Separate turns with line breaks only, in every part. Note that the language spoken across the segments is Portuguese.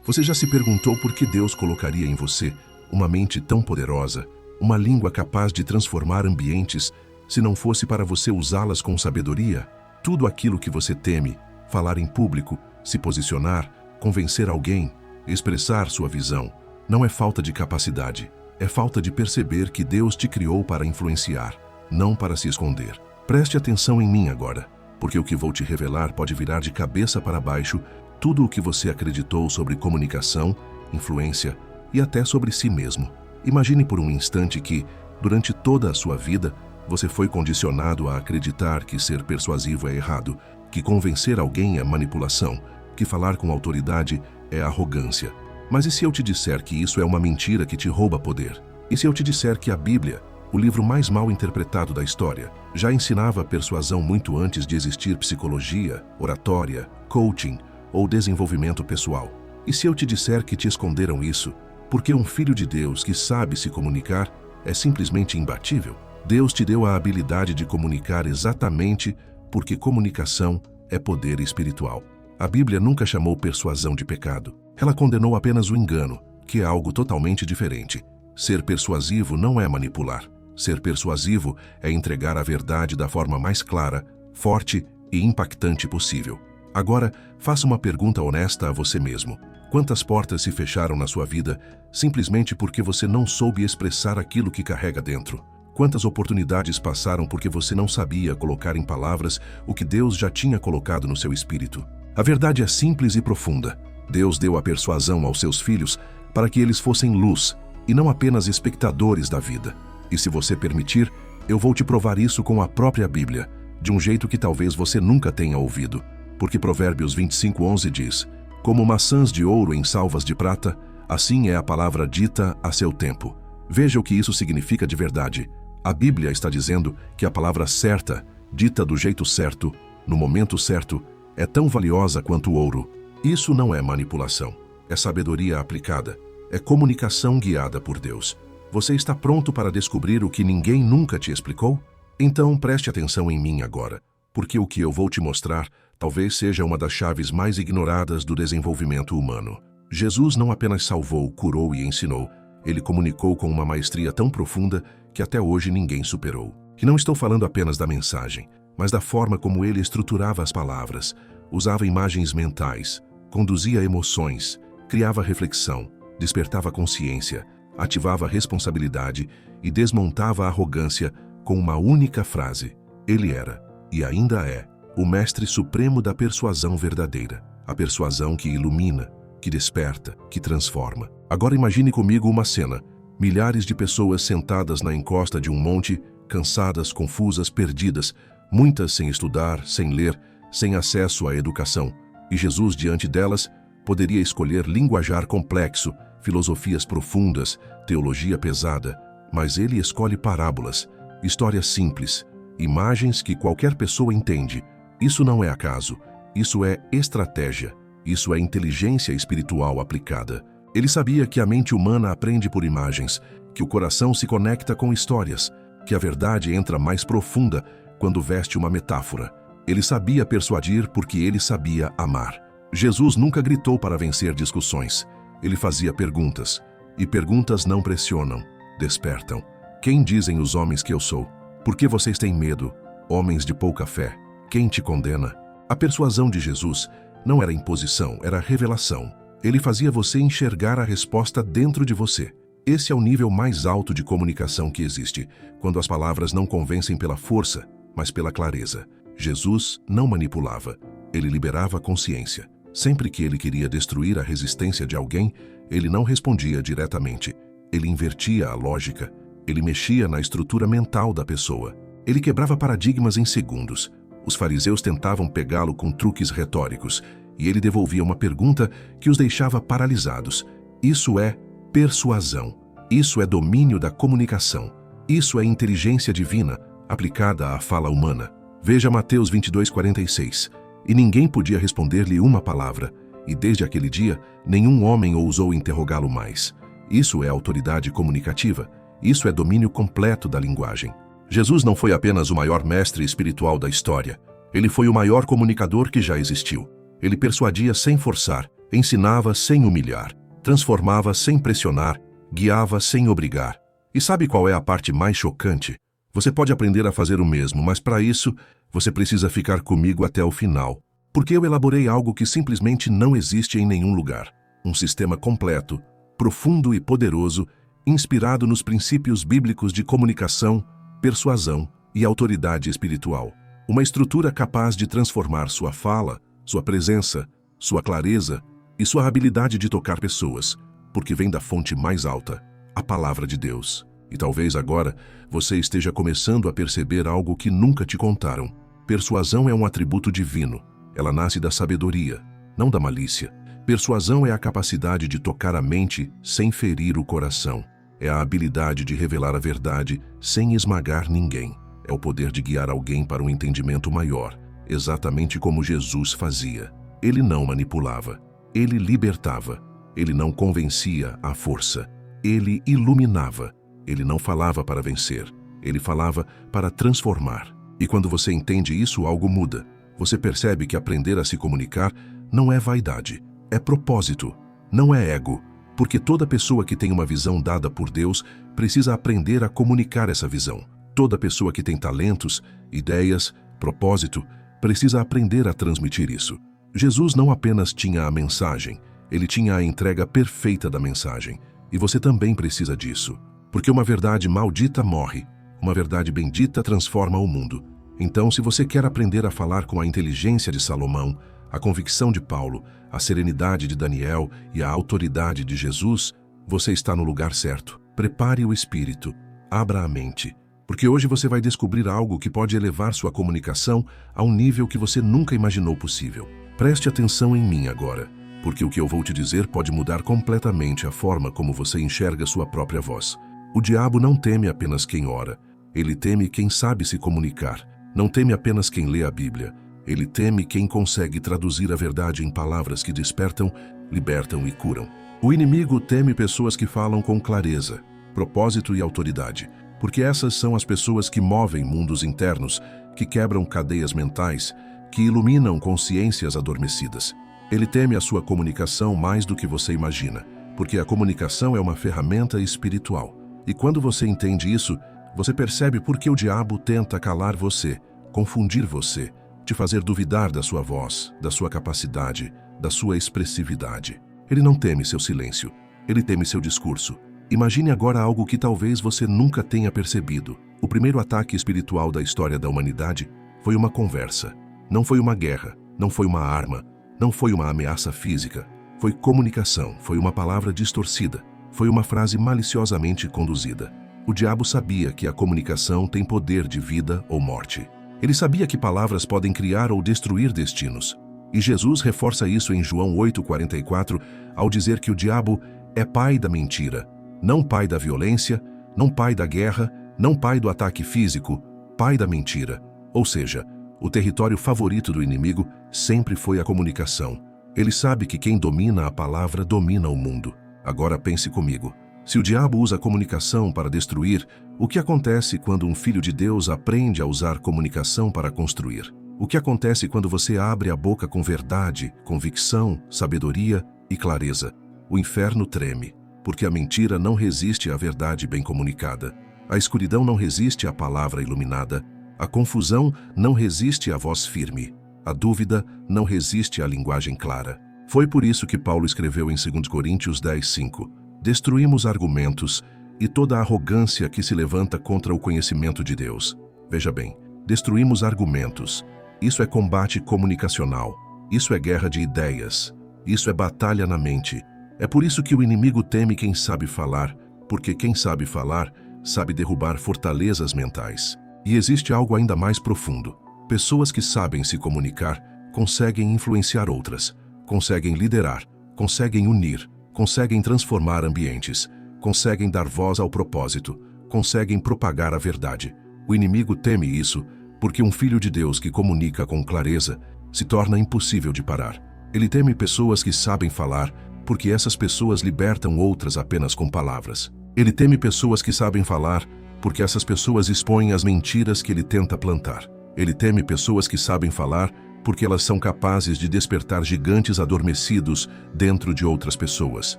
Você já se perguntou por que Deus colocaria em você uma mente tão poderosa, uma língua capaz de transformar ambientes, se não fosse para você usá-las com sabedoria? Tudo aquilo que você teme, falar em público, se posicionar, convencer alguém, expressar sua visão, não é falta de capacidade, é falta de perceber que Deus te criou para influenciar, não para se esconder. Preste atenção em mim agora, porque o que vou te revelar pode virar de cabeça para baixo tudo o que você acreditou sobre comunicação, influência e até sobre si mesmo. Imagine por um instante que, durante toda a sua vida, você foi condicionado a acreditar que ser persuasivo é errado, que convencer alguém é manipulação, que falar com autoridade é arrogância. Mas e se eu te disser que isso é uma mentira que te rouba poder? E se eu te disser que a Bíblia, o livro mais mal interpretado da história, já ensinava persuasão muito antes de existir psicologia, oratória, coaching ou desenvolvimento pessoal? E se eu te disser que te esconderam isso, porque um filho de Deus que sabe se comunicar é simplesmente imbatível? Deus te deu a habilidade de comunicar exatamente porque comunicação é poder espiritual. A Bíblia nunca chamou persuasão de pecado. Ela condenou apenas o engano, que é algo totalmente diferente. Ser persuasivo não é manipular. Ser persuasivo é entregar a verdade da forma mais clara, forte e impactante possível. Agora, faça uma pergunta honesta a você mesmo. Quantas portas se fecharam na sua vida simplesmente porque você não soube expressar aquilo que carrega dentro? Quantas oportunidades passaram porque você não sabia colocar em palavras o que Deus já tinha colocado no seu espírito? A verdade é simples e profunda. Deus deu a persuasão aos seus filhos para que eles fossem luz e não apenas espectadores da vida. E se você permitir, eu vou te provar isso com a própria Bíblia, de um jeito que talvez você nunca tenha ouvido. Porque Provérbios 25:11 diz: como maçãs de ouro em salvas de prata, assim é a palavra dita a seu tempo. Veja o que isso significa de verdade. A Bíblia está dizendo que a palavra certa, dita do jeito certo, no momento certo, é tão valiosa quanto o ouro. Isso não é manipulação, é sabedoria aplicada, é comunicação guiada por Deus. Você está pronto para descobrir o que ninguém nunca te explicou? Então preste atenção em mim agora, porque o que eu vou te mostrar talvez seja uma das chaves mais ignoradas do desenvolvimento humano. Jesus não apenas salvou, curou e ensinou, ele comunicou com uma maestria tão profunda que até hoje ninguém superou. E não estou falando apenas da mensagem, mas da forma como ele estruturava as palavras, usava imagens mentais, conduzia emoções, criava reflexão, despertava consciência, ativava responsabilidade e desmontava a arrogância com uma única frase. Ele era, e ainda é, o mestre supremo da persuasão verdadeira, a persuasão que ilumina, que desperta, que transforma. Agora imagine comigo uma cena, milhares de pessoas sentadas na encosta de um monte, cansadas, confusas, perdidas, muitas sem estudar, sem ler, sem acesso à educação. E Jesus, diante delas, poderia escolher linguajar complexo, filosofias profundas, teologia pesada, mas ele escolhe parábolas, histórias simples, imagens que qualquer pessoa entende. Isso não é acaso, isso é estratégia, isso é inteligência espiritual aplicada. Ele sabia que a mente humana aprende por imagens, que o coração se conecta com histórias, que a verdade entra mais profunda quando veste uma metáfora. Ele sabia persuadir porque ele sabia amar. Jesus nunca gritou para vencer discussões. Ele fazia perguntas. E perguntas não pressionam, despertam. Quem dizem os homens que eu sou? Por que vocês têm medo, homens de pouca fé? Quem te condena? A persuasão de Jesus não era imposição, era revelação. Ele fazia você enxergar a resposta dentro de você. Esse é o nível mais alto de comunicação que existe, quando as palavras não convencem pela força, mas pela clareza. Jesus não manipulava, ele liberava a consciência. Sempre que ele queria destruir a resistência de alguém, ele não respondia diretamente. Ele invertia a lógica, ele mexia na estrutura mental da pessoa. Ele quebrava paradigmas em segundos. Os fariseus tentavam pegá-lo com truques retóricos, e ele devolvia uma pergunta que os deixava paralisados. Isso é persuasão. Isso é domínio da comunicação. Isso é inteligência divina, aplicada à fala humana. Veja Mateus 22:46. E ninguém podia responder-lhe uma palavra, e desde aquele dia, nenhum homem ousou interrogá-lo mais. Isso é autoridade comunicativa. Isso é domínio completo da linguagem. Jesus não foi apenas o maior mestre espiritual da história. Ele foi o maior comunicador que já existiu. Ele persuadia sem forçar, ensinava sem humilhar, transformava sem pressionar, guiava sem obrigar. E sabe qual é a parte mais chocante? Você pode aprender a fazer o mesmo, mas para isso, você precisa ficar comigo até o final. Porque eu elaborei algo que simplesmente não existe em nenhum lugar. Um sistema completo, profundo e poderoso, inspirado nos princípios bíblicos de comunicação, persuasão e autoridade espiritual. Uma estrutura capaz de transformar sua fala, sua presença, sua clareza e sua habilidade de tocar pessoas, porque vem da fonte mais alta, a palavra de Deus. E talvez agora você esteja começando a perceber algo que nunca te contaram. Persuasão é um atributo divino. Ela nasce da sabedoria, não da malícia. Persuasão é a capacidade de tocar a mente sem ferir o coração. É a habilidade de revelar a verdade sem esmagar ninguém. É o poder de guiar alguém para um entendimento maior, exatamente como Jesus fazia. Ele não manipulava, ele libertava. Ele não convencia à força, ele iluminava. Ele não falava para vencer, ele falava para transformar. E quando você entende isso, algo muda. Você percebe que aprender a se comunicar não é vaidade, é propósito, não é ego. Porque toda pessoa que tem uma visão dada por Deus precisa aprender a comunicar essa visão. Toda pessoa que tem talentos, ideias, propósito, precisa aprender a transmitir isso. Jesus não apenas tinha a mensagem, ele tinha a entrega perfeita da mensagem. E você também precisa disso. Porque uma verdade maldita morre, uma verdade bendita transforma o mundo. Então, se você quer aprender a falar com a inteligência de Salomão, a convicção de Paulo, a serenidade de Daniel e a autoridade de Jesus, você está no lugar certo. Prepare o espírito, abra a mente, porque hoje você vai descobrir algo que pode elevar sua comunicação a um nível que você nunca imaginou possível. Preste atenção em mim agora, porque o que eu vou te dizer pode mudar completamente a forma como você enxerga sua própria voz. O diabo não teme apenas quem ora, ele teme quem sabe se comunicar. Não teme apenas quem lê a Bíblia, ele teme quem consegue traduzir a verdade em palavras que despertam, libertam e curam. O inimigo teme pessoas que falam com clareza, propósito e autoridade, porque essas são as pessoas que movem mundos internos, que quebram cadeias mentais, que iluminam consciências adormecidas. Ele teme a sua comunicação mais do que você imagina, porque a comunicação é uma ferramenta espiritual. E quando você entende isso, você percebe por que o diabo tenta calar você, confundir você, te fazer duvidar da sua voz, da sua capacidade, da sua expressividade. Ele não teme seu silêncio, ele teme seu discurso. Imagine agora algo que talvez você nunca tenha percebido. O primeiro ataque espiritual da história da humanidade foi uma conversa. Não foi uma guerra, não foi uma arma, não foi uma ameaça física. Foi comunicação, foi uma palavra distorcida, foi uma frase maliciosamente conduzida. O diabo sabia que a comunicação tem poder de vida ou morte. Ele sabia que palavras podem criar ou destruir destinos. E Jesus reforça isso em João 8,44, ao dizer que o diabo é pai da mentira, não pai da violência, não pai da guerra, não pai do ataque físico, pai da mentira. Ou seja, o território favorito do inimigo sempre foi a comunicação. Ele sabe que quem domina a palavra domina o mundo. Agora pense comigo. Se o diabo usa a comunicação para destruir, o que acontece quando um filho de Deus aprende a usar comunicação para construir? O que acontece quando você abre a boca com verdade, convicção, sabedoria e clareza? O inferno treme, porque a mentira não resiste à verdade bem comunicada. A escuridão não resiste à palavra iluminada. A confusão não resiste à voz firme. A dúvida não resiste à linguagem clara. Foi por isso que Paulo escreveu em 2 Coríntios 10:5: destruímos argumentos e toda arrogância que se levanta contra o conhecimento de Deus. Veja bem, destruímos argumentos. Isso é combate comunicacional. Isso é guerra de ideias. Isso é batalha na mente. É por isso que o inimigo teme quem sabe falar, porque quem sabe falar sabe derrubar fortalezas mentais. E existe algo ainda mais profundo. Pessoas que sabem se comunicar conseguem influenciar outras, conseguem liderar, conseguem unir, conseguem transformar ambientes, conseguem dar voz ao propósito, conseguem propagar a verdade. O inimigo teme isso porque um filho de Deus que comunica com clareza se torna impossível de parar. Ele teme pessoas que sabem falar porque essas pessoas libertam outras apenas com palavras. Ele teme pessoas que sabem falar porque essas pessoas expõem as mentiras que ele tenta plantar. Ele teme pessoas que sabem falar porque elas são capazes de despertar gigantes adormecidos dentro de outras pessoas.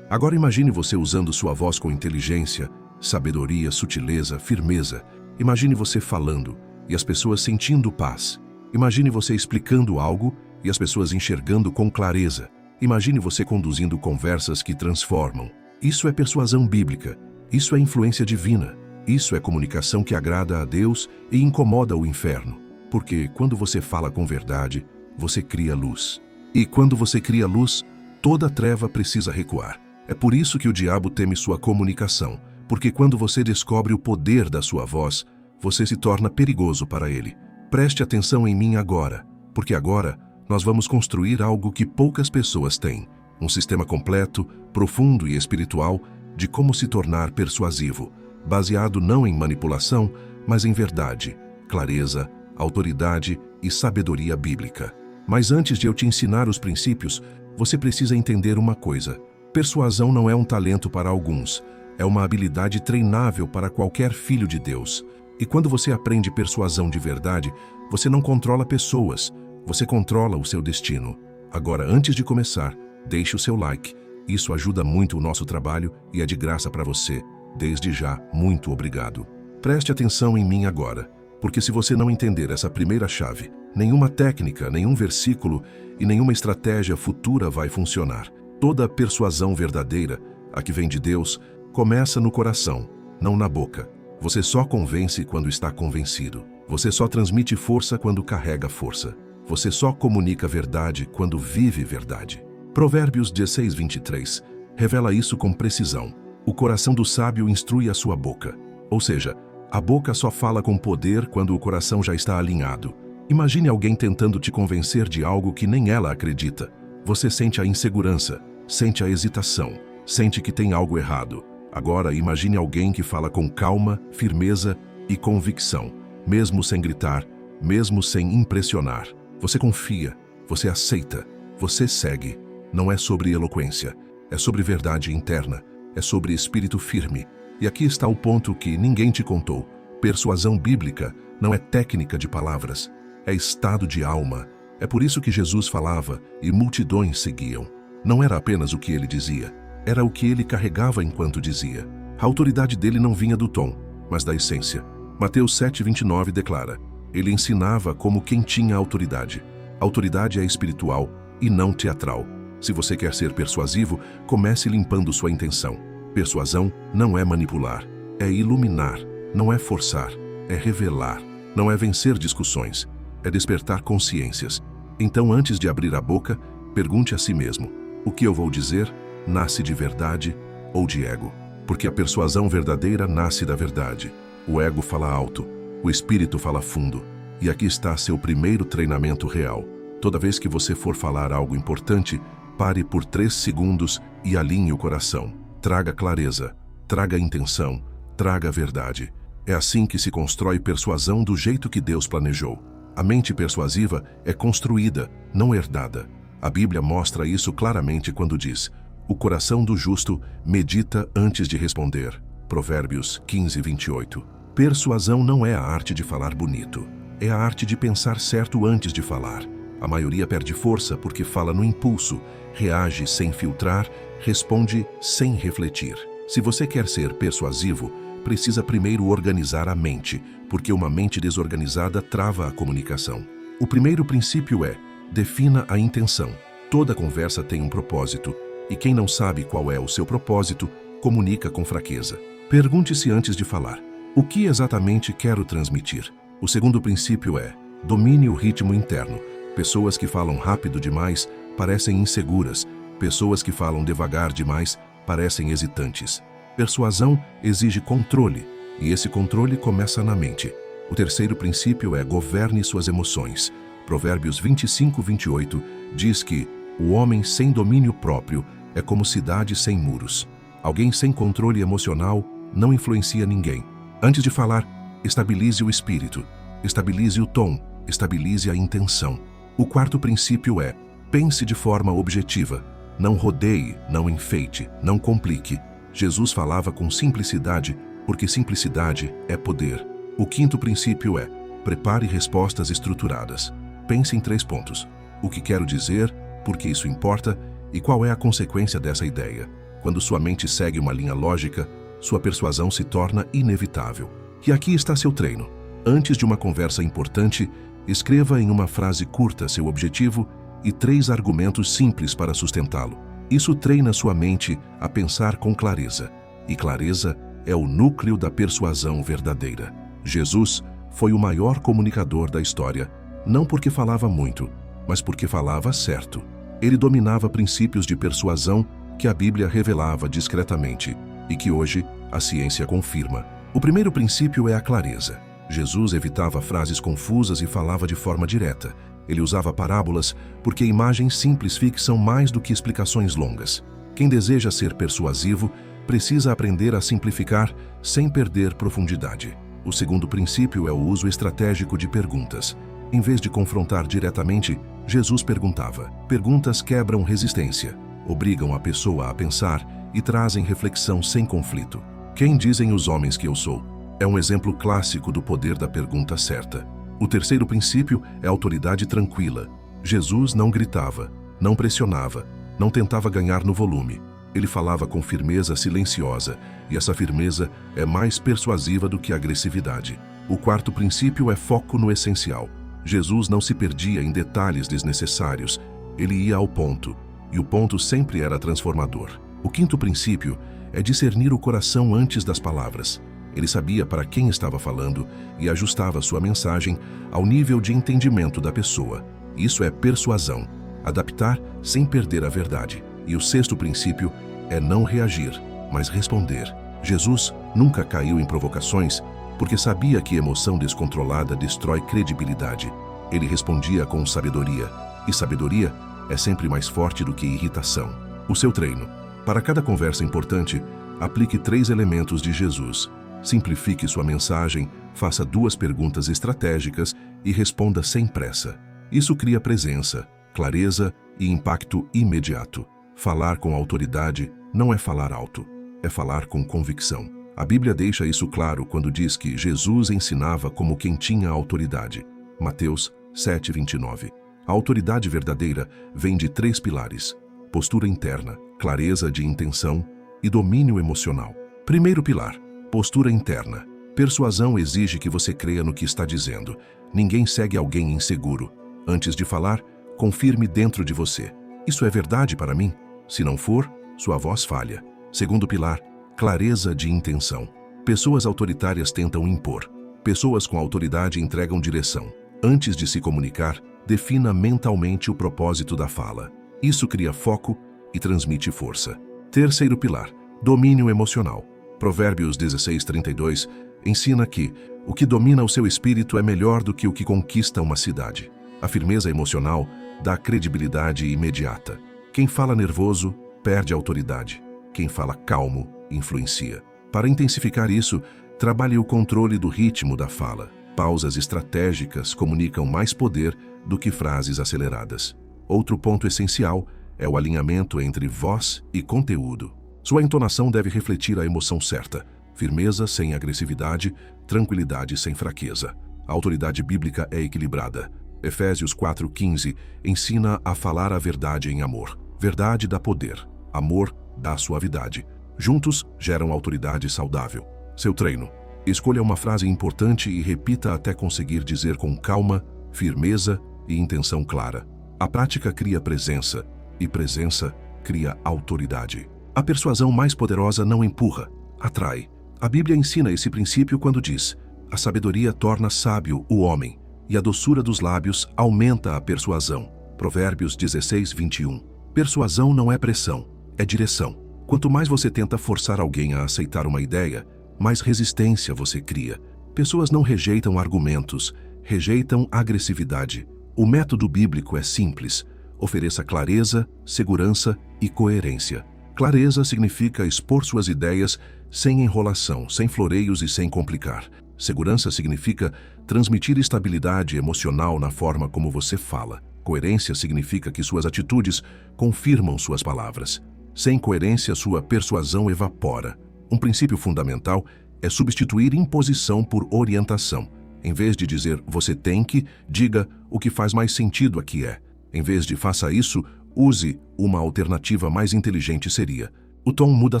Agora imagine você usando sua voz com inteligência, sabedoria, sutileza, firmeza. Imagine você falando e as pessoas sentindo paz. Imagine você explicando algo e as pessoas enxergando com clareza. Imagine você conduzindo conversas que transformam. Isso é persuasão bíblica. Isso é influência divina. Isso é comunicação que agrada a Deus e incomoda o inferno. Porque quando você fala com verdade, você cria luz. E quando você cria luz, toda treva precisa recuar. É por isso que o diabo teme sua comunicação. Porque quando você descobre o poder da sua voz, você se torna perigoso para ele. Preste atenção em mim agora, porque agora nós vamos construir algo que poucas pessoas têm. Um sistema completo, profundo e espiritual de como se tornar persuasivo, baseado não em manipulação, mas em verdade, clareza, autoridade e sabedoria bíblica. Mas antes de eu te ensinar os princípios, você precisa entender uma coisa. Persuasão não é um talento para alguns, é uma habilidade treinável para qualquer filho de Deus. E quando você aprende persuasão de verdade, você não controla pessoas, você controla o seu destino. Agora, antes de começar, deixe o seu like. Isso ajuda muito o nosso trabalho e é de graça para você. Desde já, muito obrigado. Preste atenção em mim agora, porque se você não entender essa primeira chave, nenhuma técnica, nenhum versículo e nenhuma estratégia futura vai funcionar. Toda persuasão verdadeira, a que vem de Deus, começa no coração, não na boca. Você só convence quando está convencido. Você só transmite força quando carrega força. Você só comunica verdade quando vive verdade. Provérbios 16:23 revela isso com precisão. O coração do sábio instrui a sua boca. Ou seja, a boca só fala com poder quando o coração já está alinhado. Imagine alguém tentando te convencer de algo que nem ela acredita. Você sente a insegurança, sente a hesitação, sente que tem algo errado. Agora imagine alguém que fala com calma, firmeza e convicção, mesmo sem gritar, mesmo sem impressionar. Você confia, você aceita, você segue. Não é sobre eloquência, é sobre verdade interna, é sobre espírito firme. E aqui está o ponto que ninguém te contou. Persuasão bíblica não é técnica de palavras, é estado de alma. É por isso que Jesus falava e multidões seguiam. Não era apenas o que ele dizia, era o que ele carregava enquanto dizia. A autoridade dele não vinha do tom, mas da essência. Mateus 7:29 declara: ele ensinava como quem tinha autoridade. A autoridade é espiritual e não teatral. Se você quer ser persuasivo, comece limpando sua intenção. Persuasão não é manipular, é iluminar, não é forçar, é revelar, não é vencer discussões, é despertar consciências. Então, antes de abrir a boca, pergunte a si mesmo: o que eu vou dizer nasce de verdade ou de ego? Porque a persuasão verdadeira nasce da verdade. O ego fala alto, o espírito fala fundo. E aqui está seu primeiro treinamento real. Toda vez que você for falar algo importante, pare por 3 segundos e alinhe o coração. Traga clareza, traga intenção, traga verdade. É assim que se constrói persuasão do jeito que Deus planejou. A mente persuasiva é construída, não herdada. A Bíblia mostra isso claramente quando diz: o coração do justo medita antes de responder. Provérbios 15:28. Persuasão não é a arte de falar bonito, é a arte de pensar certo antes de falar. A maioria perde força porque fala no impulso, reage sem filtrar, responde sem refletir. Se você quer ser persuasivo, precisa primeiro organizar a mente, porque uma mente desorganizada trava a comunicação. O primeiro princípio é: defina a intenção. Toda conversa tem um propósito, e quem não sabe qual é o seu propósito, comunica com fraqueza. Pergunte-se antes de falar: o que exatamente quero transmitir? O segundo princípio é: domine o ritmo interno. Pessoas que falam rápido demais parecem inseguras. Pessoas que falam devagar demais parecem hesitantes. Persuasão exige controle, e esse controle começa na mente. O terceiro princípio é: governe suas emoções. Provérbios 25:28 diz que o homem sem domínio próprio é como cidade sem muros. Alguém sem controle emocional não influencia ninguém. Antes de falar, estabilize o espírito, estabilize o tom, estabilize a intenção. O quarto princípio é: pense de forma objetiva. Não rodeie, não enfeite, não complique. Jesus falava com simplicidade, porque simplicidade é poder. O quinto princípio é: prepare respostas estruturadas. Pense em 3 pontos. O que quero dizer, por que isso importa e qual é a consequência dessa ideia. Quando sua mente segue uma linha lógica, sua persuasão se torna inevitável. E aqui está seu treino. Antes de uma conversa importante, escreva em uma frase curta seu objetivo e 3 argumentos simples para sustentá-lo. Isso treina sua mente a pensar com clareza. E clareza é o núcleo da persuasão verdadeira. Jesus foi o maior comunicador da história, não porque falava muito, mas porque falava certo. Ele dominava princípios de persuasão que a Bíblia revelava discretamente e que hoje a ciência confirma. O primeiro princípio é a clareza. Jesus evitava frases confusas e falava de forma direta. Ele usava parábolas porque imagens simples fixam mais do que explicações longas. Quem deseja ser persuasivo precisa aprender a simplificar sem perder profundidade. O segundo princípio é o uso estratégico de perguntas. Em vez de confrontar diretamente, Jesus perguntava. Perguntas quebram resistência, obrigam a pessoa a pensar e trazem reflexão sem conflito. Quem dizem os homens que eu sou? É um exemplo clássico do poder da pergunta certa. O terceiro princípio é a autoridade tranquila. Jesus não gritava, não pressionava, não tentava ganhar no volume. Ele falava com firmeza silenciosa, e essa firmeza é mais persuasiva do que a agressividade. O quarto princípio é foco no essencial. Jesus não se perdia em detalhes desnecessários, ele ia ao ponto, e o ponto sempre era transformador. O quinto princípio é discernir o coração antes das palavras. Ele sabia para quem estava falando e ajustava sua mensagem ao nível de entendimento da pessoa. Isso é persuasão, adaptar sem perder a verdade. E o sexto princípio é não reagir, mas responder. Jesus nunca caiu em provocações porque sabia que emoção descontrolada destrói credibilidade. Ele respondia com sabedoria, e sabedoria é sempre mais forte do que irritação. O seu treino. Para cada conversa importante, aplique 3 elementos de Jesus. Simplifique sua mensagem, faça 2 perguntas estratégicas e responda sem pressa. Isso cria presença, clareza e impacto imediato. Falar com autoridade não é falar alto, é falar com convicção. A Bíblia deixa isso claro quando diz que Jesus ensinava como quem tinha autoridade. Mateus 7:29. A autoridade verdadeira vem de 3 pilares: postura interna, clareza de intenção e domínio emocional. Primeiro pilar: postura interna. Persuasão exige que você creia no que está dizendo. Ninguém segue alguém inseguro. Antes de falar, confirme dentro de você. Isso é verdade para mim? Se não for, sua voz falha. Segundo pilar: clareza de intenção. Pessoas autoritárias tentam impor. Pessoas com autoridade entregam direção. Antes de se comunicar, defina mentalmente o propósito da fala. Isso cria foco e transmite força. Terceiro pilar: domínio emocional. Provérbios 16:32 ensina que o que domina o seu espírito é melhor do que o que conquista uma cidade. A firmeza emocional dá credibilidade imediata. Quem fala nervoso perde autoridade. Quem fala calmo influencia. Para intensificar isso, trabalhe o controle do ritmo da fala. Pausas estratégicas comunicam mais poder do que frases aceleradas. Outro ponto essencial é o alinhamento entre voz e conteúdo. Sua entonação deve refletir a emoção certa. Firmeza sem agressividade, tranquilidade sem fraqueza. A autoridade bíblica é equilibrada. Efésios 4:15 ensina a falar a verdade em amor. Verdade dá poder. Amor dá suavidade. Juntos geram autoridade saudável. Seu treino. Escolha uma frase importante e repita até conseguir dizer com calma, firmeza e intenção clara. A prática cria presença, e presença cria autoridade. A persuasão mais poderosa não empurra, atrai. A Bíblia ensina esse princípio quando diz: a sabedoria torna sábio o homem, e a doçura dos lábios aumenta a persuasão. Provérbios 16:21. Persuasão não é pressão, é direção. Quanto mais você tenta forçar alguém a aceitar uma ideia, mais resistência você cria. Pessoas não rejeitam argumentos, rejeitam agressividade. O método bíblico é simples: ofereça clareza, segurança e coerência. Clareza significa expor suas ideias sem enrolação, sem floreios e sem complicar. Segurança significa transmitir estabilidade emocional na forma como você fala. Coerência significa que suas atitudes confirmam suas palavras. Sem coerência, sua persuasão evapora. Um princípio fundamental é substituir imposição por orientação. Em vez de dizer você tem que, diga o que faz mais sentido aqui é. Em vez de faça isso, use uma alternativa mais inteligente seria. O tom muda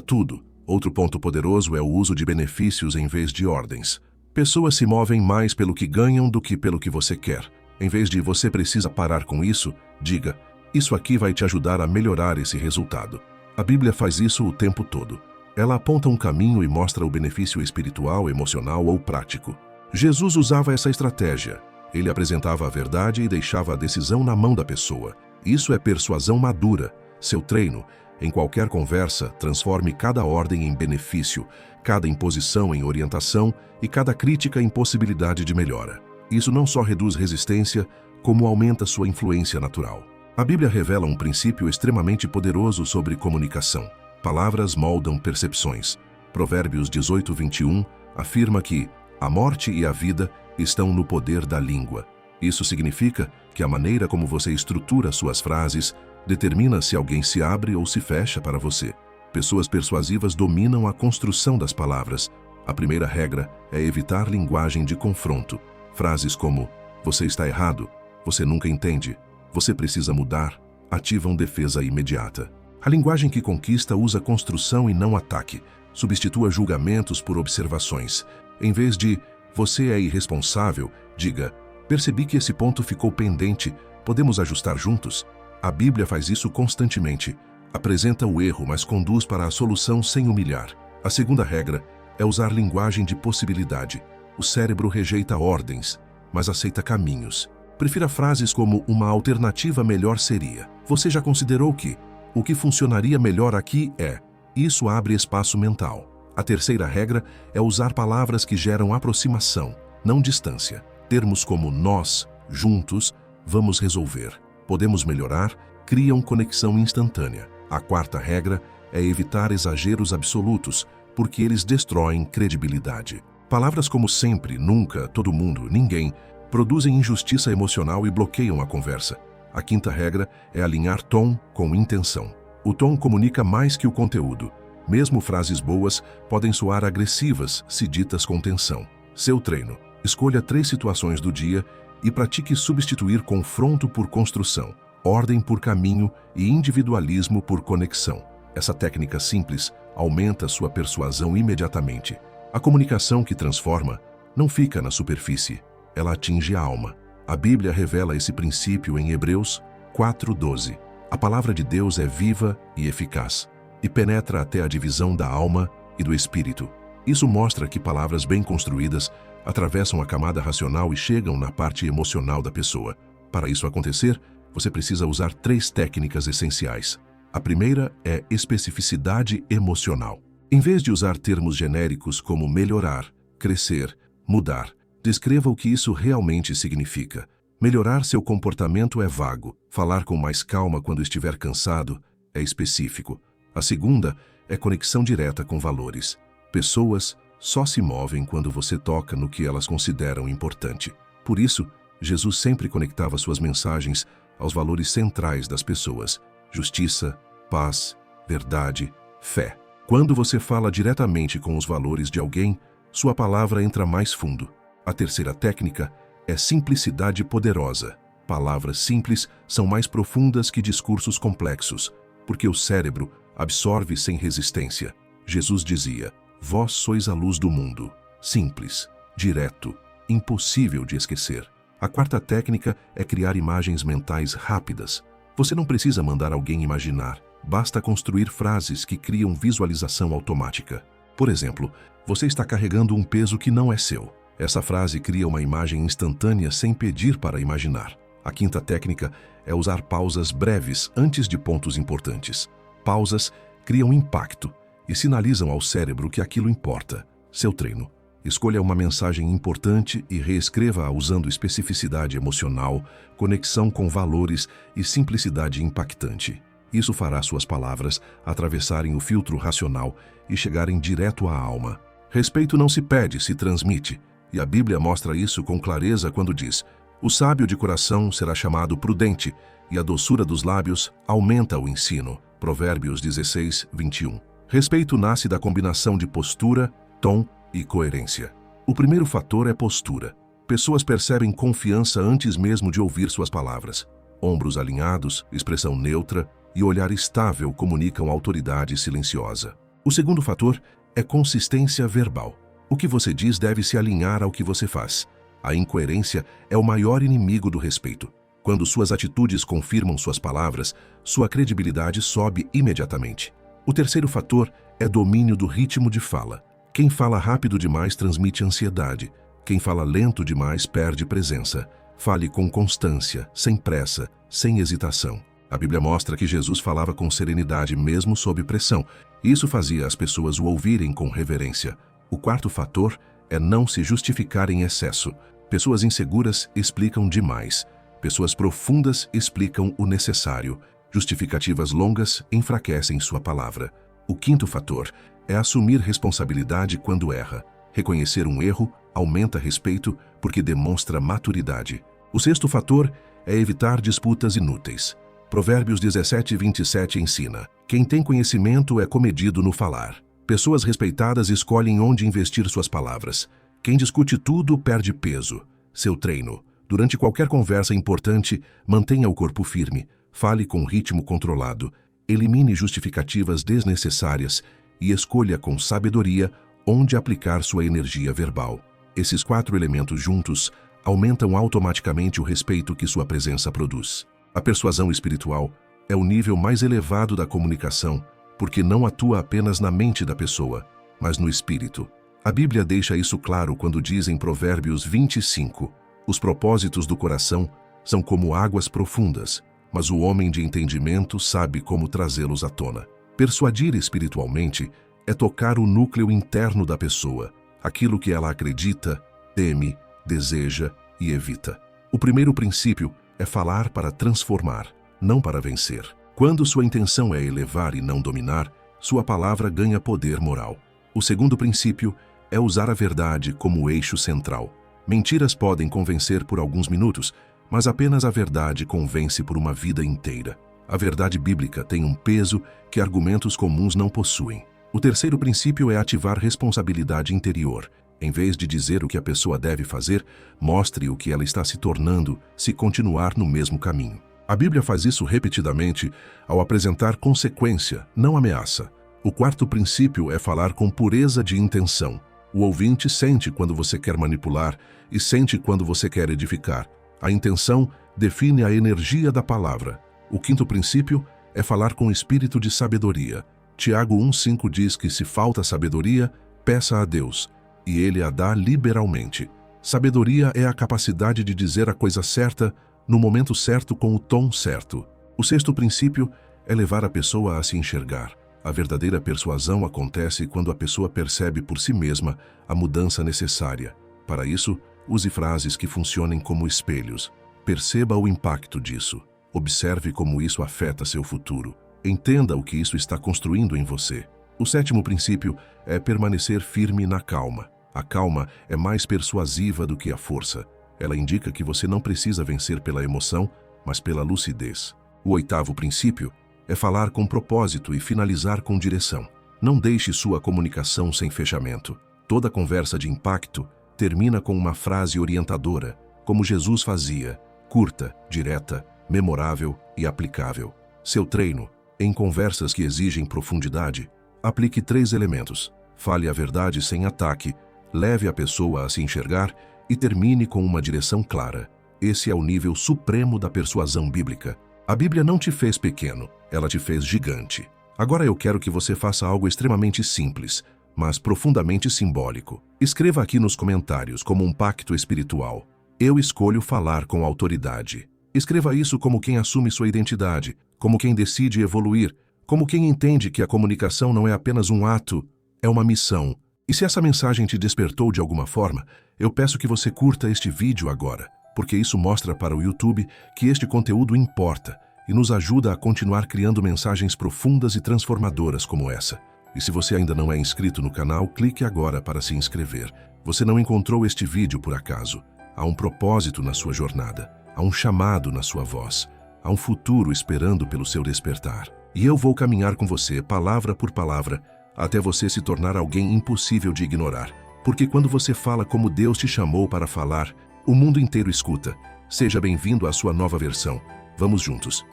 tudo. Outro ponto poderoso é o uso de benefícios em vez de ordens. Pessoas se movem mais pelo que ganham do que pelo que você quer. Em vez de você precisa parar com isso, diga, isso aqui vai te ajudar a melhorar esse resultado. A Bíblia faz isso o tempo todo. Ela aponta um caminho e mostra o benefício espiritual, emocional ou prático. Jesus usava essa estratégia. Ele apresentava a verdade e deixava a decisão na mão da pessoa. Isso é persuasão madura. Seu treino, em qualquer conversa, transforme cada ordem em benefício, cada imposição em orientação e cada crítica em possibilidade de melhora. Isso não só reduz resistência, como aumenta sua influência natural. A Bíblia revela um princípio extremamente poderoso sobre comunicação. Palavras moldam percepções. Provérbios 18:21 afirma que a morte e a vida estão no poder da língua. Isso significa que a maneira como você estrutura suas frases determina se alguém se abre ou se fecha para você. Pessoas persuasivas dominam a construção das palavras. A primeira regra é evitar linguagem de confronto. Frases como você está errado, você nunca entende, você precisa mudar, ativam defesa imediata. A linguagem que conquista usa construção e não ataque. Substitua julgamentos por observações. Em vez de você é irresponsável, diga percebi que esse ponto ficou pendente, podemos ajustar juntos? A Bíblia faz isso constantemente. Apresenta o erro, mas conduz para a solução sem humilhar. A segunda regra é usar linguagem de possibilidade. O cérebro rejeita ordens, mas aceita caminhos. Prefira frases como uma alternativa melhor seria. Você já considerou que o que funcionaria melhor aqui é. Isso abre espaço mental. A terceira regra é usar palavras que geram aproximação, não distância. Termos como nós, juntos, vamos resolver, podemos melhorar, criam conexão instantânea. A quarta regra é evitar exageros absolutos, porque eles destroem credibilidade. Palavras como sempre, nunca, todo mundo, ninguém, produzem injustiça emocional e bloqueiam a conversa. A quinta regra é alinhar tom com intenção. O tom comunica mais que o conteúdo. Mesmo frases boas podem soar agressivas se ditas com tensão. Seu treino. Escolha 3 situações do dia e pratique substituir confronto por construção, ordem por caminho e individualismo por conexão. Essa técnica simples aumenta sua persuasão imediatamente. A comunicação que transforma não fica na superfície, ela atinge a alma. A Bíblia revela esse princípio em Hebreus 4:12. A palavra de Deus é viva e eficaz e penetra até a divisão da alma e do espírito. Isso mostra que palavras bem construídas atravessam a camada racional e chegam na parte emocional da pessoa. Para isso acontecer, você precisa usar 3 técnicas essenciais. A primeira é especificidade emocional. Em vez de usar termos genéricos como melhorar, crescer, mudar, descreva o que isso realmente significa. Melhorar seu comportamento é vago. Falar com mais calma quando estiver cansado é específico. A segunda é conexão direta com valores. Pessoas só se movem quando você toca no que elas consideram importante. Por isso, Jesus sempre conectava suas mensagens aos valores centrais das pessoas: justiça, paz, verdade, fé. Quando você fala diretamente com os valores de alguém, sua palavra entra mais fundo. A terceira técnica é simplicidade poderosa. Palavras simples são mais profundas que discursos complexos, porque o cérebro absorve sem resistência. Jesus dizia: vós sois a luz do mundo. Simples, direto, impossível de esquecer. A quarta técnica é criar imagens mentais rápidas. Você não precisa mandar alguém imaginar. Basta construir frases que criam visualização automática. Por exemplo, você está carregando um peso que não é seu. Essa frase cria uma imagem instantânea sem pedir para imaginar. A quinta técnica é usar pausas breves antes de pontos importantes. Pausas criam impacto e sinalizam ao cérebro que aquilo importa. Seu treino. Escolha uma mensagem importante e reescreva-a usando especificidade emocional, conexão com valores e simplicidade impactante. Isso fará suas palavras atravessarem o filtro racional e chegarem direto à alma. Respeito não se pede, se transmite. E a Bíblia mostra isso com clareza quando diz: o sábio de coração será chamado prudente, e a doçura dos lábios aumenta o ensino. Provérbios 16:21. Respeito nasce da combinação de postura, tom e coerência. O primeiro fator é postura. Pessoas percebem confiança antes mesmo de ouvir suas palavras. Ombros alinhados, expressão neutra e olhar estável comunicam autoridade silenciosa. O segundo fator é consistência verbal. O que você diz deve se alinhar ao que você faz. A incoerência é o maior inimigo do respeito. Quando suas atitudes confirmam suas palavras, sua credibilidade sobe imediatamente. O terceiro fator é domínio do ritmo de fala. Quem fala rápido demais transmite ansiedade. Quem fala lento demais perde presença. Fale com constância, sem pressa, sem hesitação. A Bíblia mostra que Jesus falava com serenidade mesmo sob pressão. Isso fazia as pessoas o ouvirem com reverência. O quarto fator é não se justificar em excesso. Pessoas inseguras explicam demais. Pessoas profundas explicam o necessário. Justificativas longas enfraquecem sua palavra. O quinto fator é assumir responsabilidade quando erra. Reconhecer um erro aumenta respeito porque demonstra maturidade. O sexto fator é evitar disputas inúteis. Provérbios 17:27 ensina: quem tem conhecimento é comedido no falar. Pessoas respeitadas escolhem onde investir suas palavras. Quem discute tudo perde peso. Seu treino. Durante qualquer conversa importante, mantenha o corpo firme. Fale com ritmo controlado. Elimine justificativas desnecessárias e escolha com sabedoria onde aplicar sua energia verbal. Esses 4 elementos juntos aumentam automaticamente o respeito que sua presença produz. A persuasão espiritual é o nível mais elevado da comunicação, porque não atua apenas na mente da pessoa, mas no espírito. A Bíblia deixa isso claro quando diz em Provérbios 25: os propósitos do coração são como águas profundas, mas o homem de entendimento sabe como trazê-los à tona. Persuadir espiritualmente é tocar o núcleo interno da pessoa, aquilo que ela acredita, teme, deseja e evita. O primeiro princípio é falar para transformar, não para vencer. Quando sua intenção é elevar e não dominar, sua palavra ganha poder moral. O segundo princípio é usar a verdade como eixo central. Mentiras podem convencer por alguns minutos, mas apenas a verdade convence por uma vida inteira. A verdade bíblica tem um peso que argumentos comuns não possuem. O terceiro princípio é ativar responsabilidade interior. Em vez de dizer o que a pessoa deve fazer, mostre o que ela está se tornando se continuar no mesmo caminho. A Bíblia faz isso repetidamente ao apresentar consequência, não ameaça. O quarto princípio é falar com pureza de intenção. O ouvinte sente quando você quer manipular e sente quando você quer edificar. A intenção define a energia da palavra. O quinto princípio é falar com espírito de sabedoria. Tiago 1:5 diz que se falta sabedoria, peça a Deus, e Ele a dá liberalmente. Sabedoria é a capacidade de dizer a coisa certa, no momento certo, com o tom certo. O sexto princípio é levar a pessoa a se enxergar. A verdadeira persuasão acontece quando a pessoa percebe por si mesma a mudança necessária. Para isso, use frases que funcionem como espelhos. Perceba o impacto disso. Observe como isso afeta seu futuro. Entenda o que isso está construindo em você. O sétimo princípio é permanecer firme na calma. A calma é mais persuasiva do que a força. Ela indica que você não precisa vencer pela emoção, mas pela lucidez. O oitavo princípio é falar com propósito e finalizar com direção. Não deixe sua comunicação sem fechamento. Toda conversa de impacto termina com uma frase orientadora, como Jesus fazia, curta, direta, memorável e aplicável. Seu treino, em conversas que exigem profundidade, aplique 3 elementos. Fale a verdade sem ataque, leve a pessoa a se enxergar e termine com uma direção clara. Esse é o nível supremo da persuasão bíblica. A Bíblia não te fez pequeno, ela te fez gigante. Agora eu quero que você faça algo extremamente simples, mas profundamente simbólico. Escreva aqui nos comentários como um pacto espiritual: eu escolho falar com autoridade. Escreva isso como quem assume sua identidade, como quem decide evoluir, como quem entende que a comunicação não é apenas um ato, é uma missão. E se essa mensagem te despertou de alguma forma, eu peço que você curta este vídeo agora, porque isso mostra para o YouTube que este conteúdo importa e nos ajuda a continuar criando mensagens profundas e transformadoras como essa. E se você ainda não é inscrito no canal, clique agora para se inscrever. Você não encontrou este vídeo por acaso. Há um propósito na sua jornada, há um chamado na sua voz, há um futuro esperando pelo seu despertar. E eu vou caminhar com você, palavra por palavra, até você se tornar alguém impossível de ignorar. Porque quando você fala como Deus te chamou para falar, O mundo inteiro escuta. Seja bem-vindo à sua nova versão. Vamos juntos.